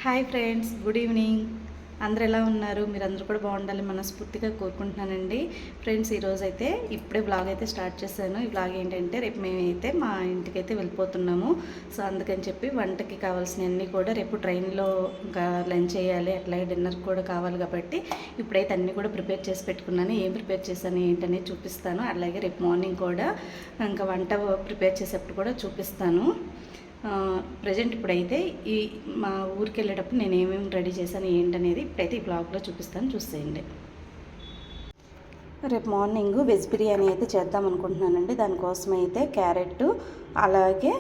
Hi friends, good evening. అందరు ఎలా ఉన్నారు? మీరందరూ కూడా బాగుండాలి మనస్ఫూర్తిగా కోరుకుంటున్నానండి. ఫ్రెండ్స్, ఈరోజు అయితే ఇప్పుడే బ్లాగ్ అయితే స్టార్ట్ చేశాను. ఈ బ్లాగ్ ఏంటంటే రేపు మేమైతే మా ఇంటికైతే వెళ్ళిపోతున్నాము. సో అందుకని చెప్పి వంటకి కావాల్సినవన్నీ కూడా రేపు ట్రైన్లో ఇంకా లంచ్ చేయాలి, అట్లాగే డిన్నర్ కూడా కావాలి కాబట్టి ఇప్పుడైతే అన్నీ కూడా ప్రిపేర్ చేసి పెట్టుకున్నాను. ఏం ప్రిపేర్ చేశాను ఏంటనేది చూపిస్తాను. అలాగే రేపు మార్నింగ్ కూడా ఇంకా వంట ప్రిపేర్ చేసేటప్పుడు కూడా చూపిస్తాను. ప్రజెంట్ ఇప్పుడైతే మా ఊరికి వెళ్ళేటప్పుడు నేను ఏమేమి రెడీ చేశాను ఏంటనేది ఇప్పుడైతే ఈ బ్లాగ్లో చూపిస్తాను, చూసేయండి. రేపు మార్నింగ్ వెజ్ బిర్యానీ అయితే చేద్దాం అనుకుంటున్నానండి. దానికోసం అయితే క్యారెట్, అలాగే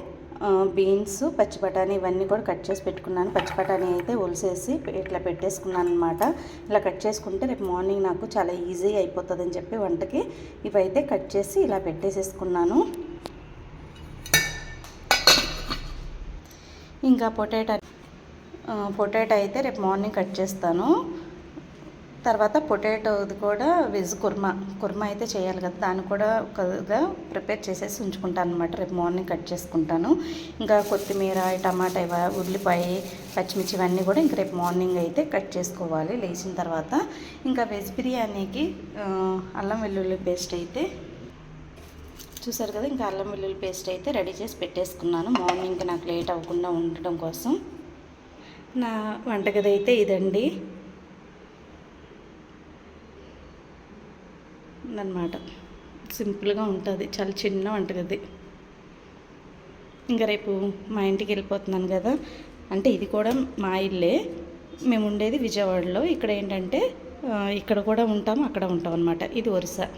బీన్స్, పచ్చి బఠానీ ఇవన్నీ కూడా కట్ చేసి పెట్టుకున్నాను. పచ్చి బఠానీ అయితే ఒలిసేసి ఇట్లా పెట్టేసుకున్నాను అనమాట. ఇలా కట్ చేసుకుంటే రేపు మార్నింగ్ నాకు చాలా ఈజీగా అయిపోతుందని చెప్పి వంటకి ఇవైతే కట్ చేసి ఇలా పెట్టేసేసుకున్నాను. ఇంకా పొటాటో అయితే రేపు మార్నింగ్ కట్ చేస్తాను. తర్వాత పొటాటోది కూడా వెజ్ కుర్మా అయితే చేయాలి కదా, దాన్ని కూడా ఒకగా ప్రిపేర్ చేసేసి ఉంచుకుంటాను అనమాట. రేపు మార్నింగ్ కట్ చేసుకుంటాను. ఇంకా కొత్తిమీర, టమాటా, ఉల్లిపాయ, పచ్చిమిర్చి ఇవన్నీ కూడా ఇంక రేపు మార్నింగ్ అయితే కట్ చేసుకోవాలి లేచిన తర్వాత. ఇంకా వెజ్ బిర్యానీకి అల్లం వెల్లుల్లి పేస్ట్ అయితే చూసారు కదా, ఇంకా అల్లం వెల్లుల్లి పేస్ట్ అయితే రెడీ చేసి పెట్టేసుకున్నాను మార్నింగ్ నాకు లేట్ అవ్వకుండా ఉండడం కోసం. నా వంటగది అయితే ఇదండి అన్నమాట. సింపుల్గా ఉంటుంది, చాలా చిన్న వంటగది. ఇంకా రేపు మా ఇంటికి వెళ్ళిపోతున్నాను కదా, అంటే ఇది కూడా మా ఇల్లే. మేము ఉండేది విజయవాడలో. ఇక్కడ ఏంటంటే ఇక్కడ కూడా ఉంటాం, అక్కడ ఉంటాం అన్నమాట. ఇది ఒరిస్సా.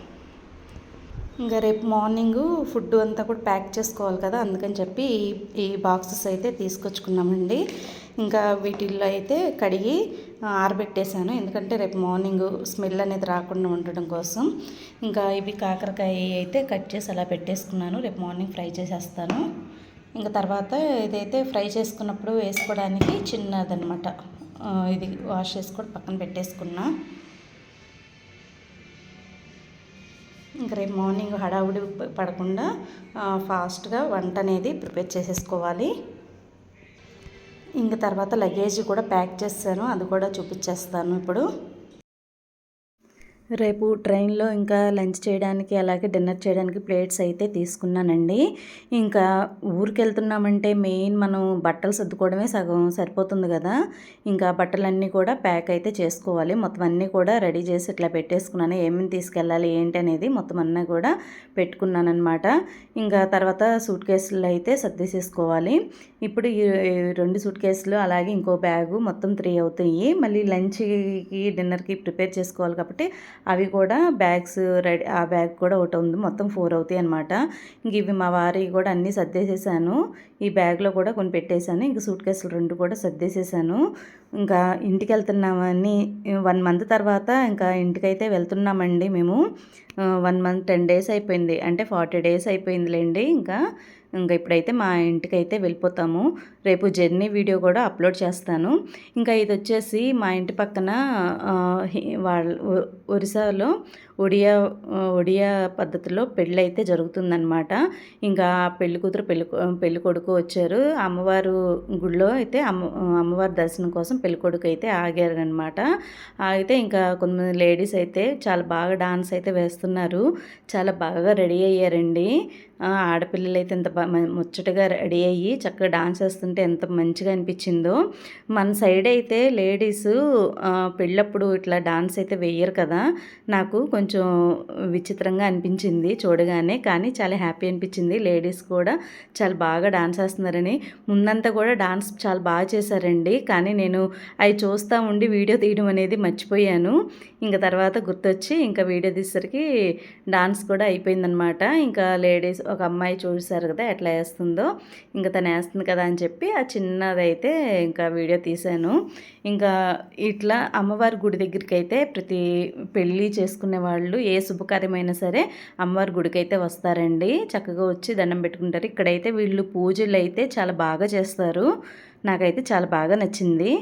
ఇంకా రేపు మార్నింగు ఫుడ్ అంతా కూడా ప్యాక్ చేసుకోవాలి కదా, అందుకని చెప్పి ఈ బాక్సెస్ అయితే తీసుకొచ్చుకున్నామండి. ఇంకా వీటిల్లో అయితే కడిగి ఆరబెట్టేశాను, ఎందుకంటే రేపు మార్నింగ్ స్మెల్ అనేది రాకుండా ఉండడం కోసం. ఇంకా ఇవి కాకరకాయ అయితే కట్ చేసి అలా పెట్టేసుకున్నాను, రేపు మార్నింగ్ ఫ్రై చేసేస్తాను. ఇంకా తర్వాత ఇదైతే ఫ్రై చేసుకున్నప్పుడు వేసుకోవడానికి చిన్నదనమాట, ఇది వాష్ చేసి కూడా పక్కన పెట్టేసుకున్నా. ఇంక రేపు మార్నింగ్ హడావుడి పడకుండా ఫాస్ట్గా వంట అనేది ప్రిపేర్ చేసేసుకోవాలి. ఇంక తర్వాత లగేజ్ కూడా ప్యాక్ చేస్తాను, అది కూడా చూపించేస్తాను ఇప్పుడు. రేపు ట్రైన్లో ఇంకా లంచ్ చేయడానికి అలాగే డిన్నర్ చేయడానికి ప్లేట్స్ అయితే తీసుకున్నానండి. ఇంకా ఊరికి వెళ్తున్నామంటే మెయిన్ మనం బట్టలు సర్దుకోవడమే సగం సరిపోతుంది కదా. ఇంకా బట్టలన్నీ కూడా ప్యాక్ అయితే చేసుకోవాలి. మొత్తం అన్నీ కూడా రెడీ చేసి ఇట్లా పెట్టేసుకున్నాను. ఏమేమి తీసుకెళ్ళాలి ఏంటి అనేది మొత్తం అన్నీ కూడా పెట్టుకున్నాను అనమాట. ఇంకా తర్వాత సూట్ కేసులు అయితే సర్దేసేసుకోవాలి. ఇప్పుడు ఈ 2 సూట్ కేసులు అలాగే ఇంకో బ్యాగు మొత్తం 3 అవుతాయి. మళ్ళీ లంచ్కి డిన్నర్కి ప్రిపేర్ చేసుకోవాలి కాబట్టి అవి కూడా బ్యాగ్స్ రెడీ, ఆ బ్యాగ్ కూడా ఒకటి ఉంది, మొత్తం 4 అవుతాయి అనమాట. ఇంక ఇవి మా వారి కూడా అన్నీ సర్దేసేసాను. ఈ బ్యాగ్లో కూడా కొన్ని పెట్టేశాను. ఇంక సూట్ కేసులు 2 కూడా సర్దేసేసాను. ఇంకా ఇంటికి వెళ్తున్నామని 1 మంత్ తర్వాత ఇంకా ఇంటికైతే వెళ్తున్నామండి మేము. 1 మంత్ 10 డేస్ అయిపోయింది, అంటే 40 డేస్ అయిపోయిందిలేండి. ఇంకా ఇప్పుడైతే మా ఇంటికైతే వెళ్ళిపోతాము. రేపు జర్నీ వీడియో కూడా అప్లోడ్ చేస్తాను. ఇంకా ఇది వచ్చేసి మా ఇంటి పక్కన ఒరిస్సాలో ఒడియా పద్ధతిలో పెళ్ళి అయితే జరుగుతుందన్నమాట. ఇంకా పెళ్లి కూతురు పెళ్లి కొడుకు వచ్చారు. అమ్మవారు గుడిలో అయితే అమ్మవారి దర్శనం కోసం పెళ్లి కొడుకు అయితే ఆగారనమాట. అయితే ఇంకా కొంతమంది లేడీస్ అయితే చాలా బాగా డాన్స్ అయితే వేస్తున్నారు, చాలా బాగా రెడీ అయ్యారండి. ఆడపిల్లలు అయితే ఎంత ముచ్చటగా రెడీ అయ్యి చక్కగా డాన్స్ వేస్తుంటే ఎంత మంచిగా అనిపించిందో. మన సైడ్ అయితే లేడీస్ పెళ్ళప్పుడు ఇట్లా డాన్స్ అయితే వేయరు కదా, నాకు కొంచెం విచిత్రంగా అనిపించింది చూడగానే. కానీ చాలా హ్యాపీ అనిపించింది, లేడీస్ కూడా చాలా బాగా డాన్స్ వేస్తున్నారని. ముందంతా కూడా డాన్స్ చాలా బాగా చేశారండి, కానీ నేను అవి చూస్తూ ఉండి వీడియో తీయడం అనేది మర్చిపోయాను. ఇంకా తర్వాత గుర్తొచ్చి ఇంకా వీడియో తీసేసరికి డాన్స్ కూడా అయిపోయిందనమాట. ఇంకా లేడీస్ ఒక అమ్మాయి చూసారు కదా ఎట్లా వేస్తుందో, ఇంకా తను వేస్తుంది కదా అని చెప్పి ఆ చిన్నదైతే ఇంకా వీడియో తీశాను. ఇంకా ఇట్లా అమ్మవారి గుడి దగ్గరికి అయితే ప్రతి పెళ్ళి చేసుకునే వాళ్ళు ఏ శుభకార్యమైనా సరే అమ్మవారి గుడికి అయితే వస్తారండి. చక్కగా వచ్చి దండం పెట్టుకుంటారు. ఇక్కడైతే వీళ్ళు పూజలు అయితే చాలా బాగా చేస్తారు, నాకైతే చాలా బాగా నచ్చింది.